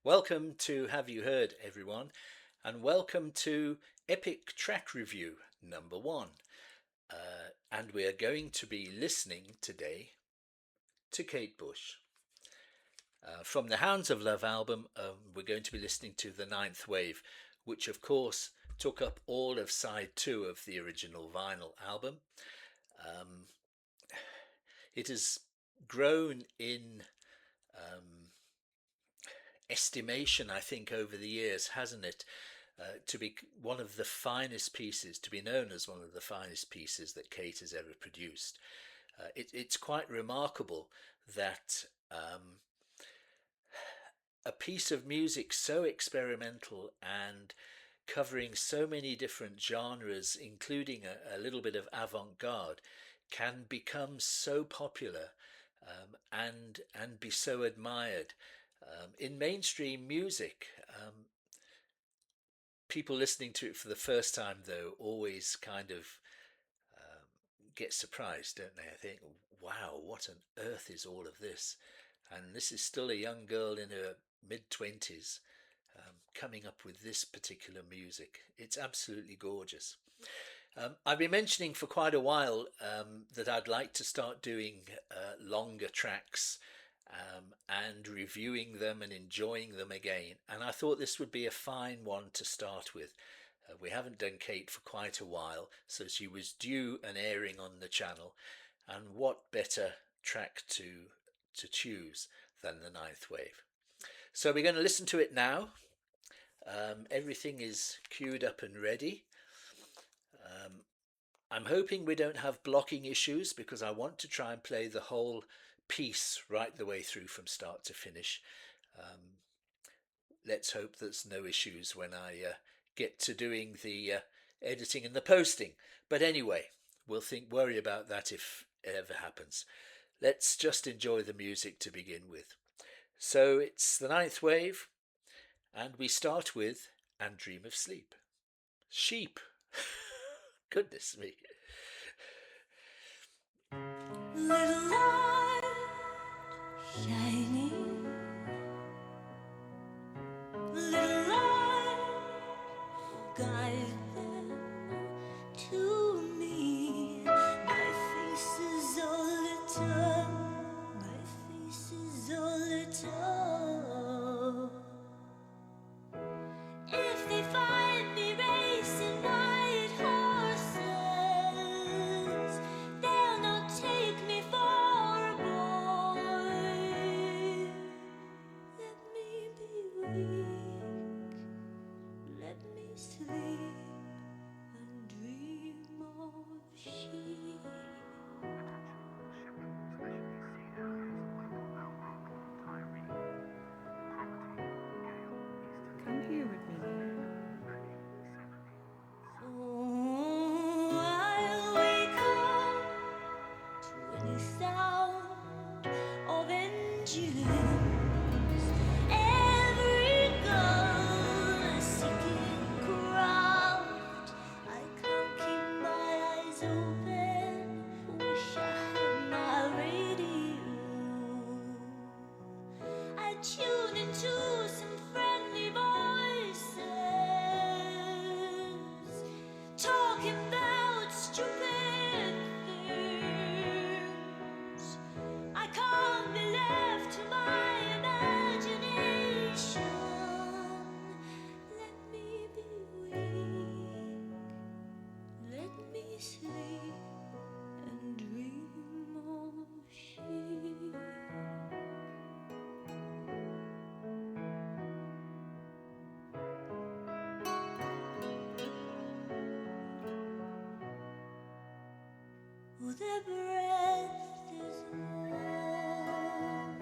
Welcome to Have You Heard, everyone, and welcome to Epic Track Review number one. And we are going to be listening today to Kate Bush. From the Hounds of Love album, we're going to be listening to The Ninth Wave, which of course took up all of side two of the original vinyl album. Um, it has grown in estimation, I think, over the years, hasn't it? To be one of the finest pieces, to be known as one of the finest pieces that Kate has ever produced. It's quite remarkable that a piece of music so experimental and covering so many different genres, including a little bit of avant-garde, can become so popular and be so admired. In mainstream music, people listening to it for the first time, though, always kind of um, get surprised, don't they? I think, wow, what on earth is all of this? And this is still a young girl in her mid 20s coming up with this particular music. It's absolutely gorgeous. I've been mentioning for quite a while that I'd like to start doing longer tracks and reviewing them and enjoying them again. And I thought this would be a fine one to start with. We haven't done Kate for quite a while, so she was due an airing on the channel. And what better track to choose than the Ninth Wave? So we're going to listen to it now. Everything is queued up and ready. I'm hoping we don't have blocking issues because I want to try and play the whole piece right the way through from start to finish. Um, let's hope there's no issues when I get to doing the editing and the posting. But anyway, worry about that if it ever happens. Let's just enjoy the music to begin with. So it's the Ninth Wave, and we start with And Dream of Sleep. Sheep. Goodness me. Little light shining, little light guide them to me. My face is all lit up, my face is all lit up. If they find me racing white horses, they'll not take me for a boy. Let me be weak, let me sleep and dream of sheep. Come here with me. So I'll wake up to any sound of engines, every gun sinking craft. I can't keep my eyes open, wish I had my radio. I tune into some friendly voices, talking about stupid things. I can't be left to my imagination. Let me be weak, let me sleep and dream of sheep. Oh, their breath is warm,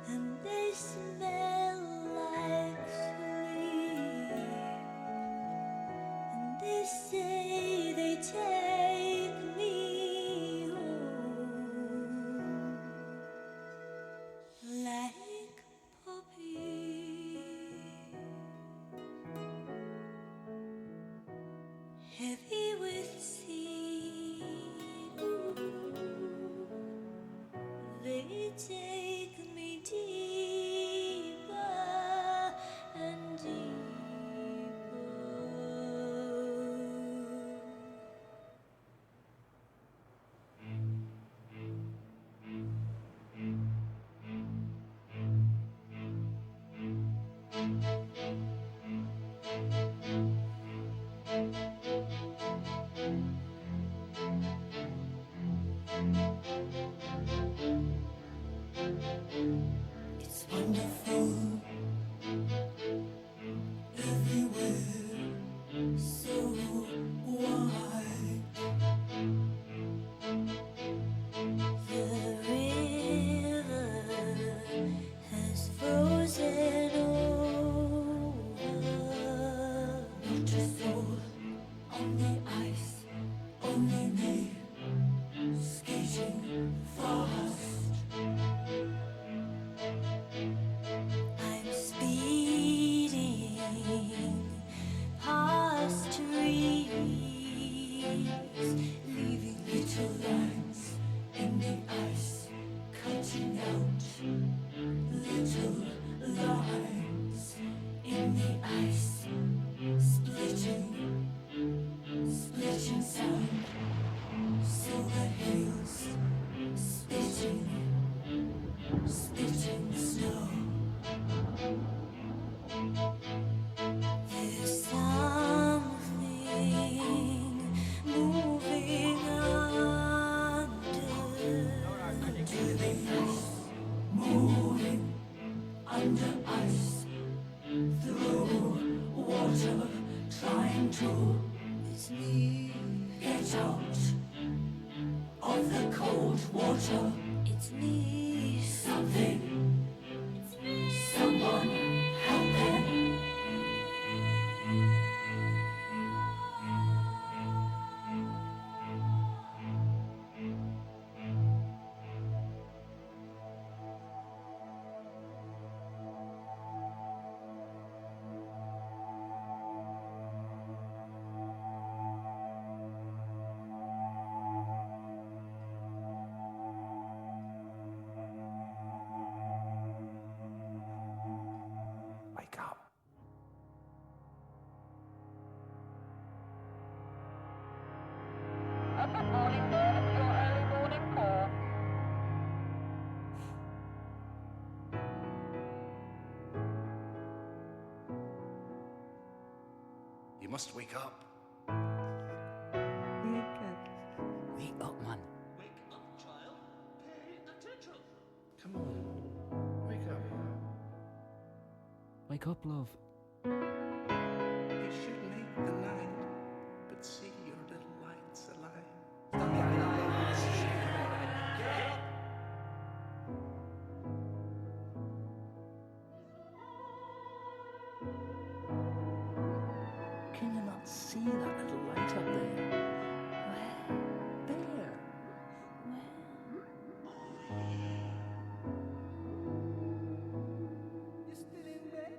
and they smell like sleep, and they say they take me home like puppies, heavy with seed. Ooh, they take me deep. It's wonderful everywhere, so wide. The river has frozen over. Not a soul on the ice, only me skating fast. I'm speeding past trees, leaving little lines in the ice, cutting out little lines in the ice, splitting sound, silver hills, spitting snow. There's something moving under the ice, moving under ice, through water, trying to get out of the cold water. It's me. Something. It's me. Someone help them. Wake up. Good morning, sir. It's your early morning call. You must wake up. Wake up, man. Wake up, child. Pay attention. Come on. Wake up. Wake up, love. You should make the night, but see your little lights alive. Can you not see that little light up there? Where? There. You still in bed?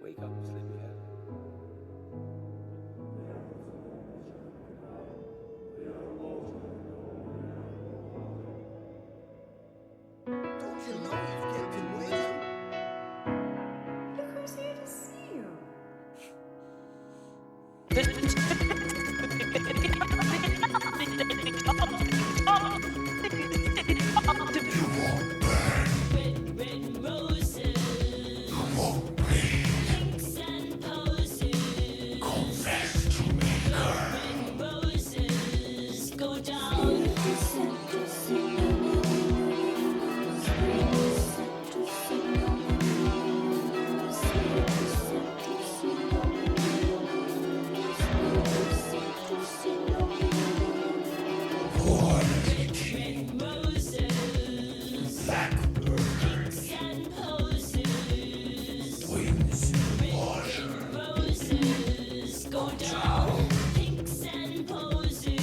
Wake up, sleepyhead. Don't you know you've kept him waiting? Look who's here to see you. Red roses, pinks and posies. Confess to me. Red roses go down. Red roses, pinks and posies. Wings in Red roses go down. Pinks and posies.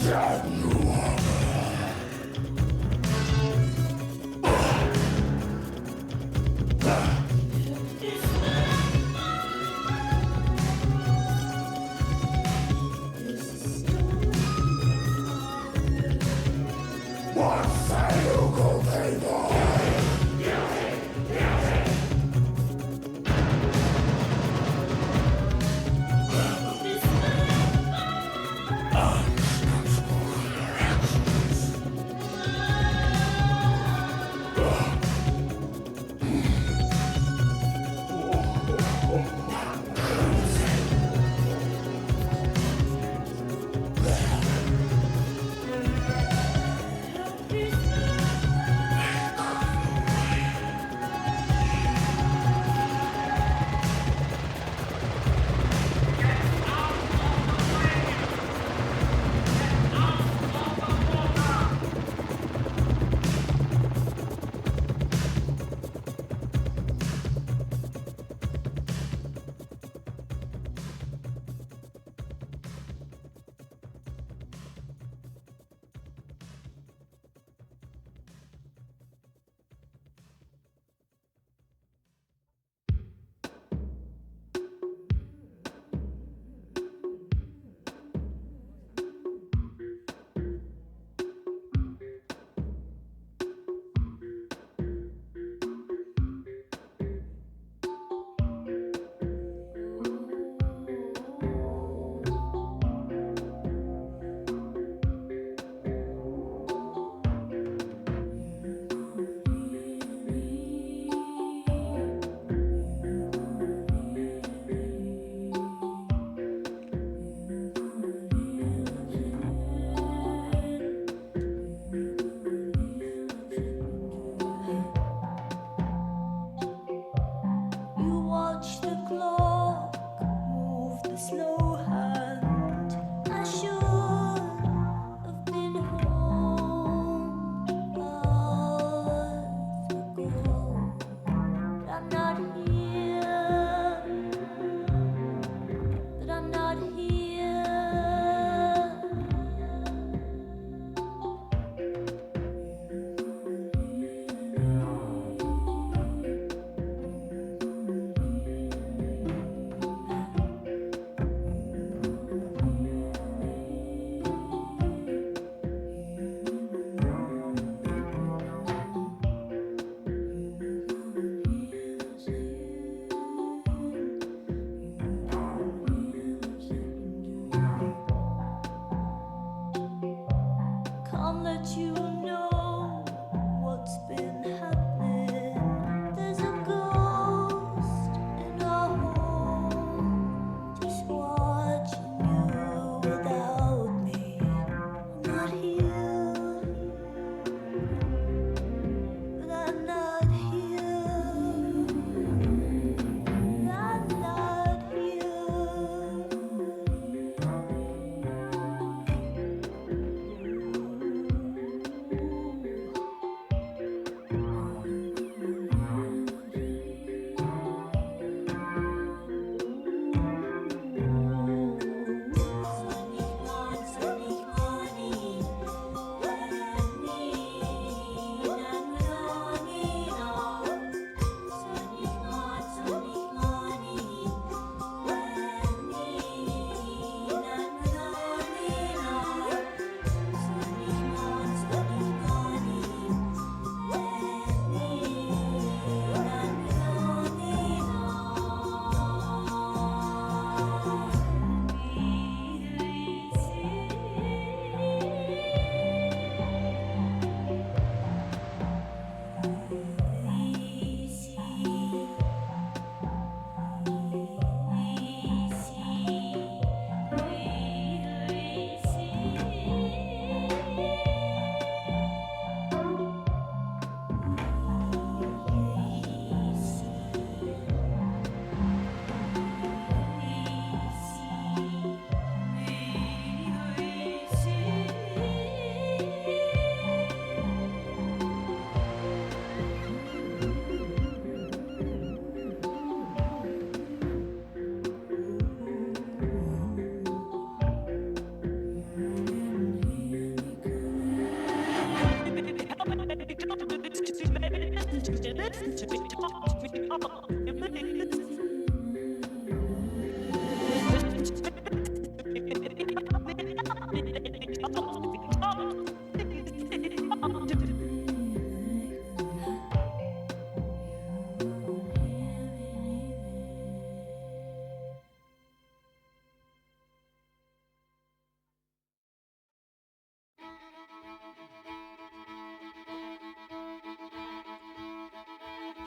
January.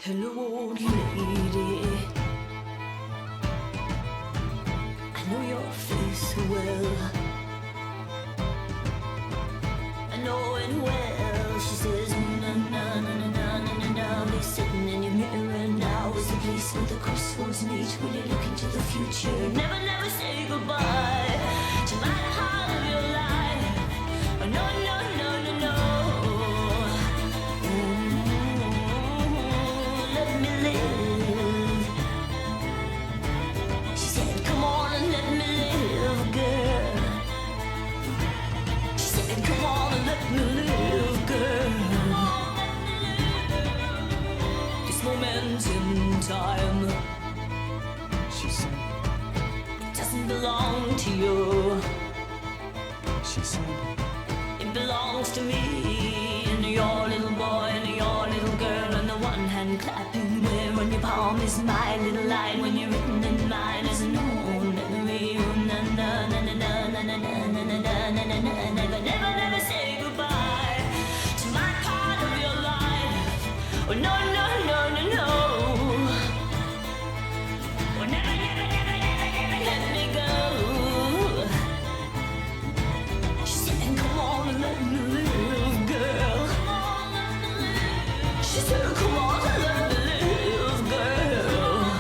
Hello, old lady. I know your face so well. I know it well. She says, na na na na na na na na. Be sitting in your mirror now is the place where the crossroads meet. When you look into the future, never, never say goodbye to my part of your life. Oh, no, no, no, no, no. Let me live. She said, come on and let me live, girl. She said, come on and let me live, girl. This moment in time, She said, it doesn't belong to you. she said, It belongs to me and your little boy and your little girl. And the one hand clapping where on your palm is my little line. When you're written in mine is an old memory. Na na na na na na na na na na na na na na. Never, never, never say goodbye to my part of your life. Oh no, no, no, no, no. Oh never, never, never, never, never let me go. She said, come on and let me live, girl. She said, come on and let me live, girl.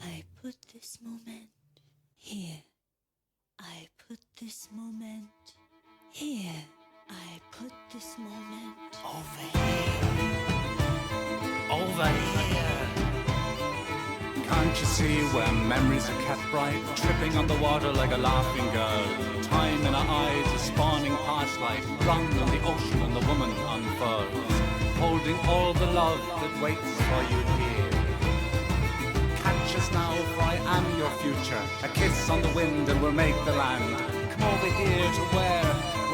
I put this moment here. I put this moment here. I put this moment over here. Can't you see where memories are kept bright, tripping on the water like a laughing girl? Time in our eyes is spawning past light, run on the ocean and the woman unfurls, holding all the love that waits for you here. Catch us now, for I am your future. A kiss on the wind and we'll make the land. Come over here to where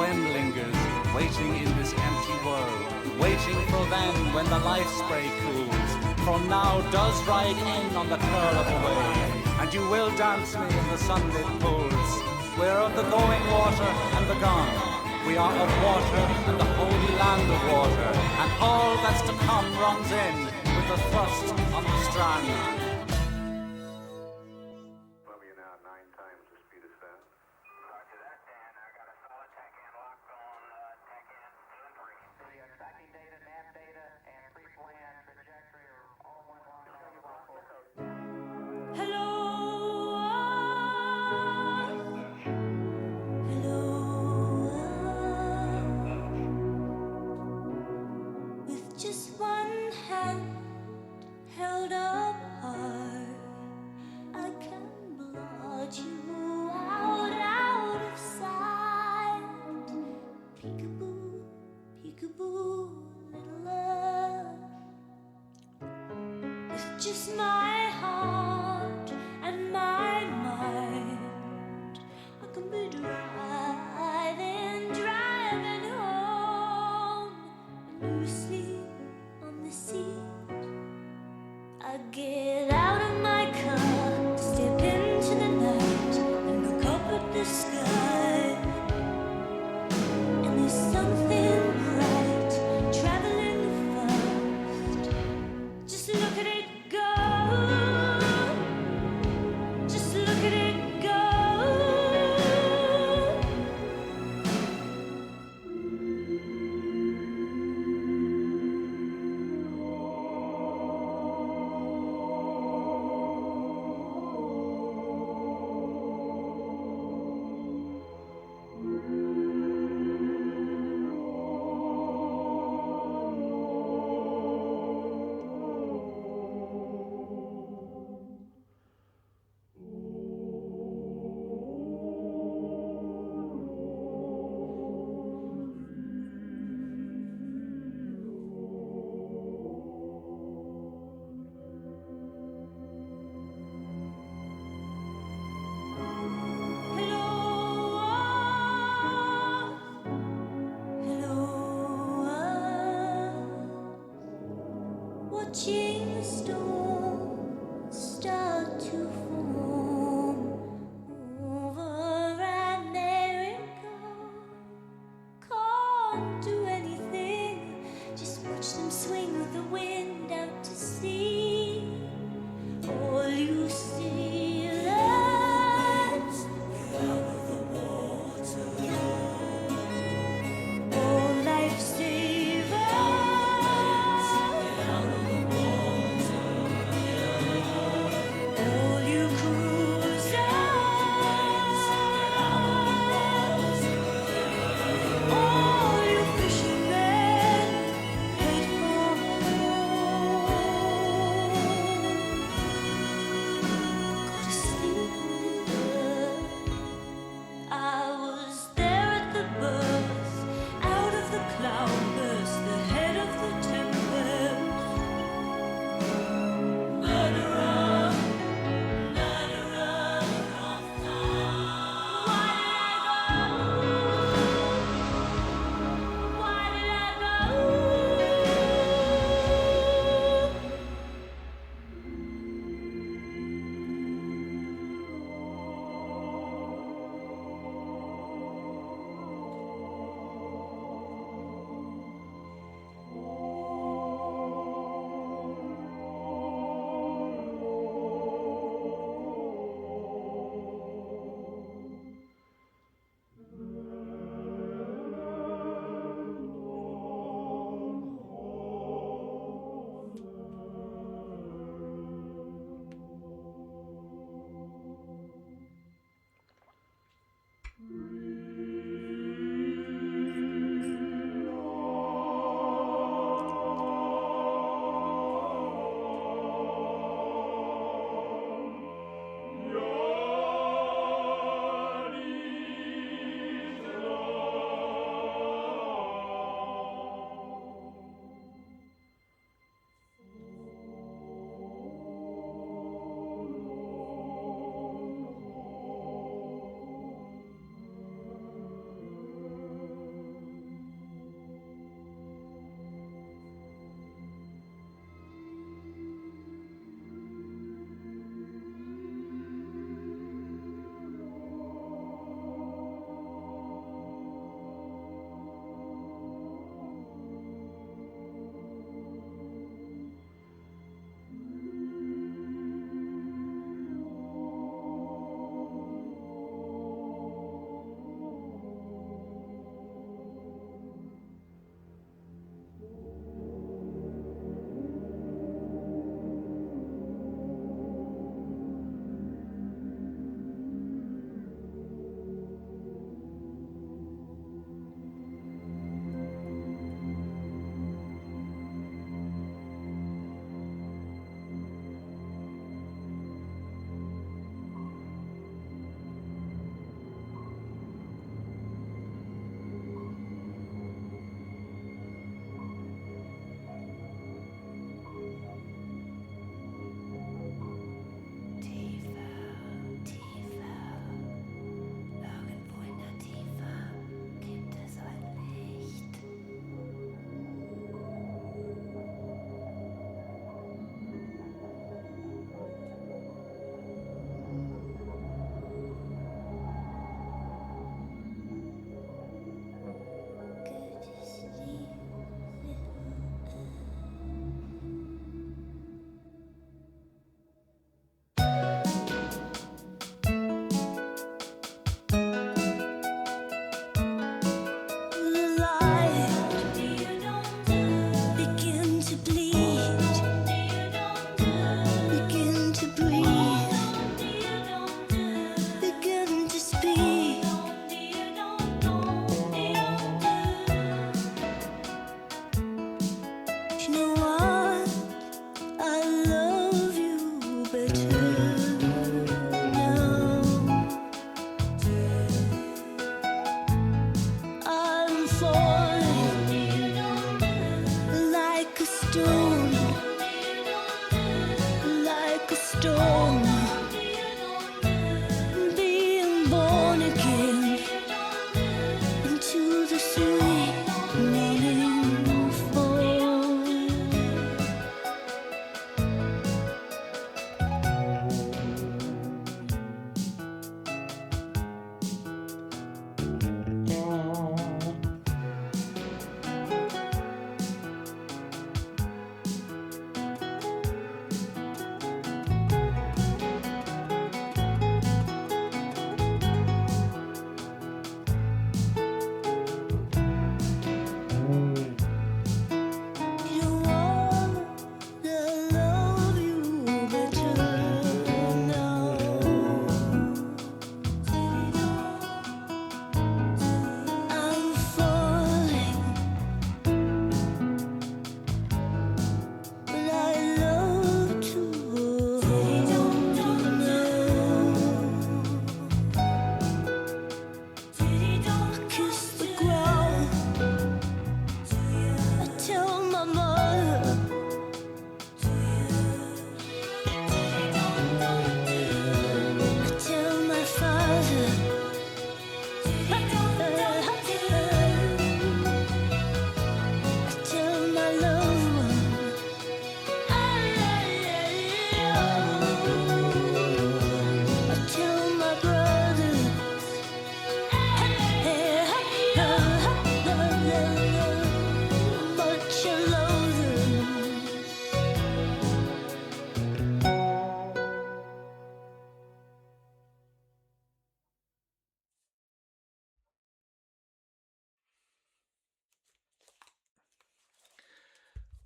when lingers, waiting in this empty world, waiting for then when the life spray cools. For now does ride in on the curl of a wave, and you will dance me in the sunlit pools. We're of the going water and the gone. We are of water and the holy land of water, and all that's to come runs in with the thrust on the strand. with just one hand held up high. I can blot you out of sight. Peekaboo, peekaboo, little love. With just my heart and my mind, I can be driving home, and you sleep on the seat. I get out of my car to step into the night and watching the storm start to form over America. Can't do anything, just watch them swing with the wind out to sea. All you see lands out of the water. All lifesavers out of the water. All you cruisers out of the water. All you fishermen head for home. Gotta sleep with I was there at the birth, out of the cloudburst, the head of the tempest. Murderer, murderer of time. Why did I go?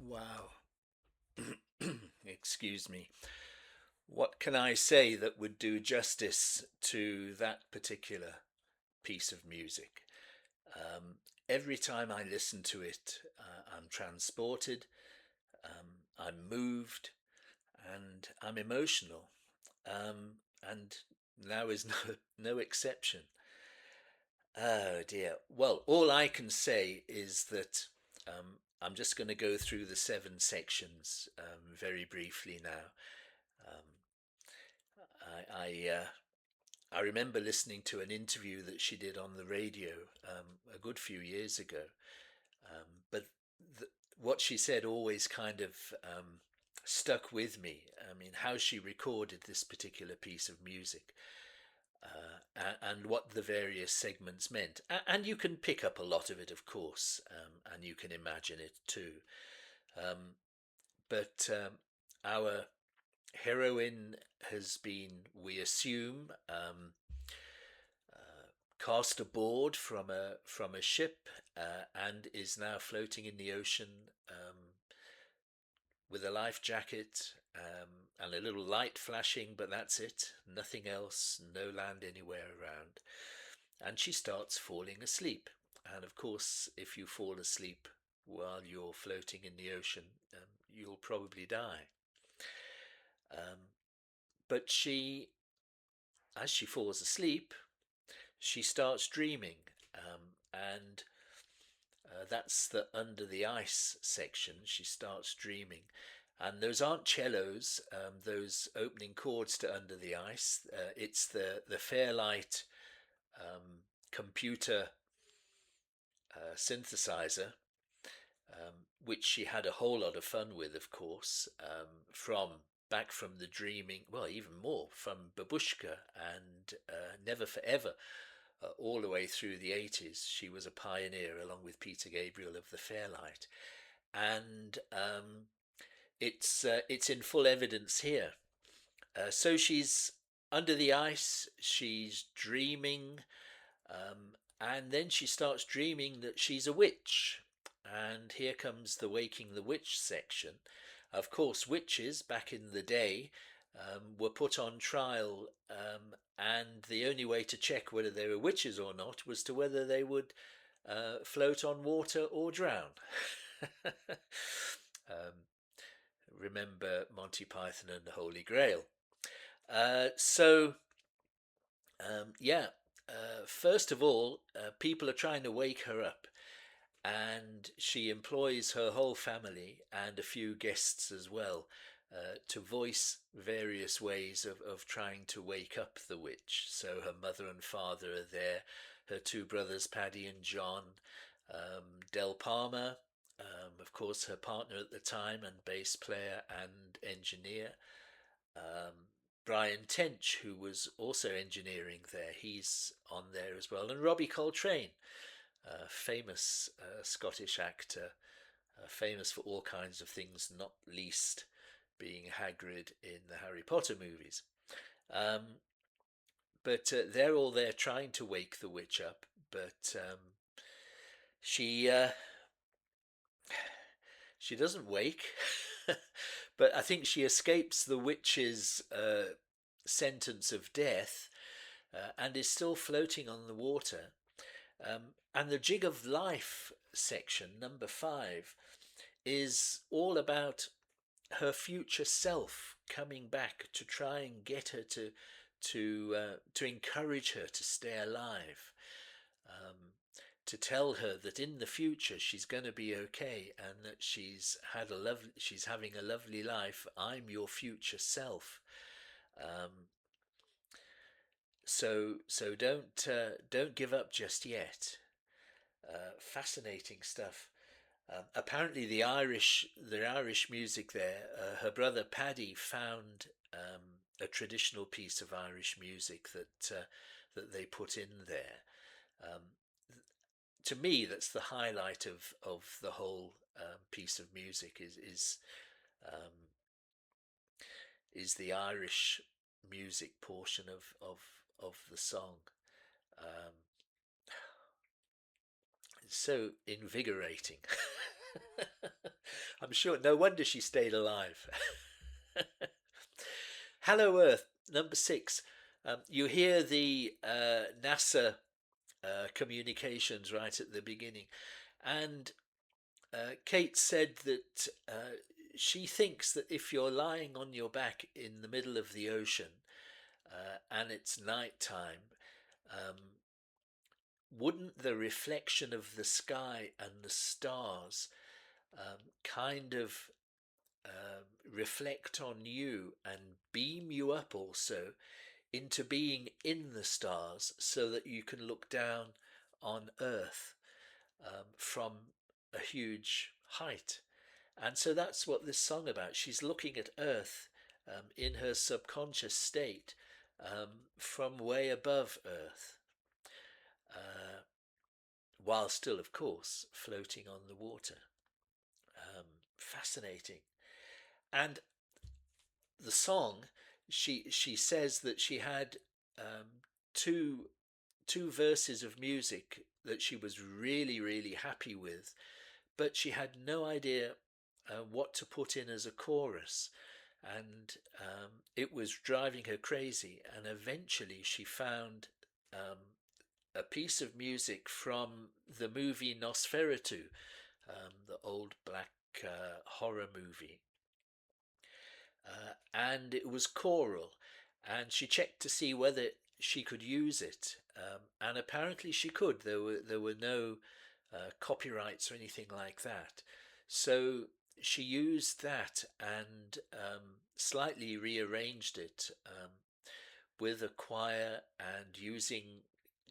Wow. Excuse me. What can I say that would do justice to that particular piece of music? Every time I listen to it, I'm transported, I'm moved, and I'm emotional. And now is no exception. Oh dear. Well, all I can say is that I'm just going to go through the seven sections very briefly now. Um, I remember listening to an interview that she did on the radio a good few years ago, but what she said always kind of stuck with me. I mean, how she recorded this particular piece of music. And what the various segments meant. And you can pick up a lot of it, of course, and you can imagine it too. Um, but our heroine has been, we assume, cast aboard from a ship and is now floating in the ocean with a life jacket and a little light flashing, but that's it. Nothing else, no land anywhere around. And she starts falling asleep. And of course, if you fall asleep while you're floating in the ocean, you'll probably die. Um, but as she falls asleep, she starts dreaming, and that's the under the ice section. She starts dreaming, and those aren't cellos. Those opening chords to Under the Ice. It's the Fairlight computer synthesizer, which she had a whole lot of fun with, of course, from back from the dreaming, well, even more from Babushka and Never Forever, all the way through the 80s. She was a pioneer along with Peter Gabriel of the Fairlight. And it's in full evidence here. So she's under the ice, she's dreaming, and then she starts dreaming that she's a witch. And here comes the Waking the Witch section. Of course, witches back in the day were put on trial, and the only way to check whether they were witches or not was to whether they would float on water or drown. Remember Monty Python and the Holy Grail. Yeah, first of all, people are trying to wake her up, and she employs her whole family and a few guests as well to voice various ways of trying to wake up the witch. So her mother and father are there, her two brothers, Paddy and John, Del Palmer, of course, her partner at the time and bass player and engineer. Brian Tench, who was also engineering there, he's on there as well. And Robbie Coltrane, famous Scottish actor, famous for all kinds of things, not least being Hagrid in the Harry Potter movies. But they're all there trying to wake the witch up, but she doesn't wake. But I think she escapes the witch's sentence of death and is still floating on the water. And the Jig of Life section, number 5, is all about her future self coming back to try and get her to encourage her to stay alive, to tell her that in the future she's going to be okay and that she's having a lovely life. I'm your future self. So don't give up just yet. Fascinating stuff. Apparently, the Irish music there. Her brother Paddy found a traditional piece of Irish music that they put in there. To me, that's the highlight of the whole piece of music. Is the Irish music portion of the song. It's so invigorating. I'm sure. No wonder she stayed alive. Hello Earth, number six. You hear the NASA communications right at the beginning, and Kate said that she thinks that if you're lying on your back in the middle of the ocean and it's night time, um, wouldn't the reflection of the sky and the stars kind of reflect on you and beam you up also into being in the stars so that you can look down on Earth from a huge height? And so that's what this song about. She's looking at Earth in her subconscious state from way above Earth, uh, while still, of course, floating on the water. Fascinating. And the song, she says that she had two two verses of music that she was really happy with, but she had no idea what to put in as a chorus, and it was driving her crazy. And eventually, she found a piece of music from the movie Nosferatu, the old black horror movie, and it was choral. And she checked to see whether she could use it, and apparently she could. There were no copyrights or anything like that. So she used that and slightly rearranged it with a choir and using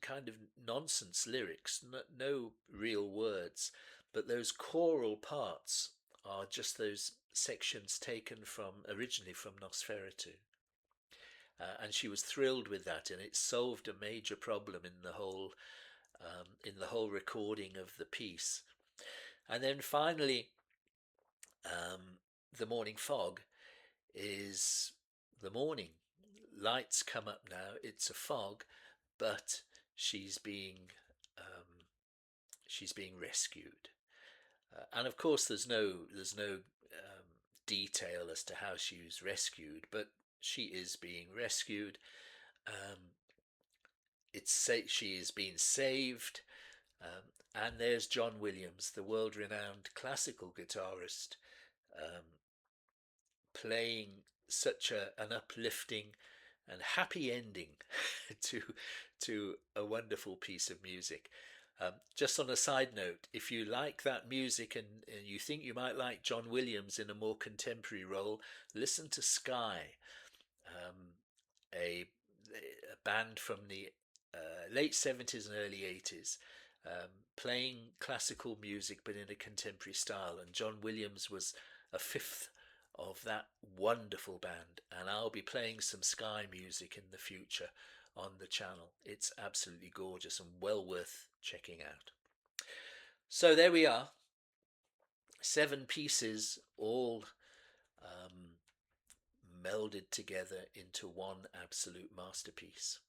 kind of nonsense lyrics, no real words, but those choral parts are just those sections taken from originally from Nosferatu. And she was thrilled with that, and it solved a major problem in the whole recording of the piece. And then finally, the morning fog is the morning. Lights come up now. It's a fog, but she's being rescued. And of course, there's no detail as to how she was rescued, but she is being rescued. Um, she is being saved, and there's John Williams, the world-renowned classical guitarist, um, playing such an uplifting and happy ending to a wonderful piece of music. Just on a side note, if you like that music and you think you might like John Williams in a more contemporary role, listen to Sky, um, a band from the late 70s and early 80s, playing classical music but in a contemporary style. And John Williams was a fifth of that wonderful band. And I'll be playing some Sky music in the future on the channel. It's absolutely gorgeous and well worth checking out. So there we are. 7 pieces all melded together into one absolute masterpiece.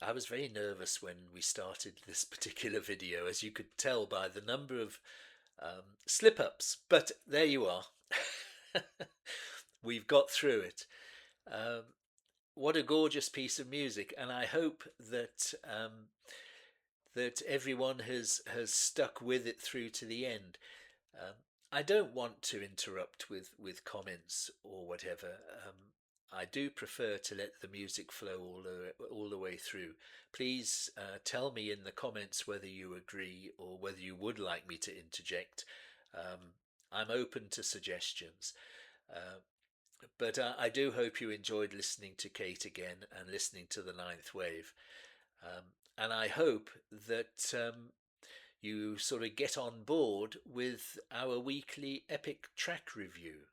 I was very nervous when we started this particular video, as you could tell by the number of slip-ups, but there you are. We've got through it. What a gorgeous piece of music, and I hope that that everyone has stuck with it through to the end. I don't want to interrupt with comments or whatever. I do prefer to let the music flow all the way through. Please tell me in the comments whether you agree or whether you would like me to interject. I'm open to suggestions. But I do hope you enjoyed listening to Kate again and listening to the Ninth Wave. And I hope that you sort of get on board with our weekly epic track review.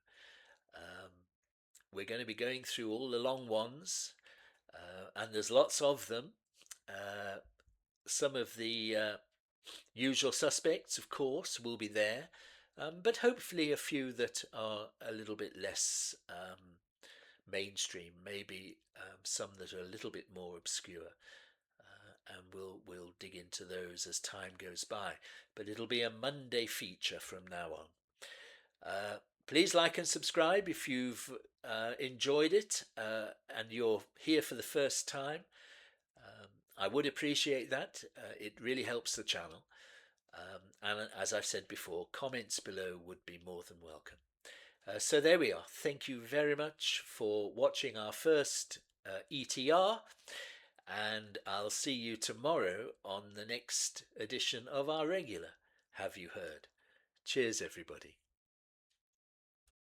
We're going to be going through all the long ones, and there's lots of them. Some of the usual suspects, of course, will be there, but hopefully a few that are a little bit less mainstream, maybe some that are a little bit more obscure. And we'll dig into those as time goes by. But it'll be a Monday feature from now on. Please like and subscribe if you've enjoyed it and you're here for the first time. I would appreciate that. It really helps the channel. And as I've said before, comments below would be more than welcome. So there we are. Thank you very much for watching our first ETR, and I'll see you tomorrow on the next edition of our regular Have You Heard? Cheers, everybody.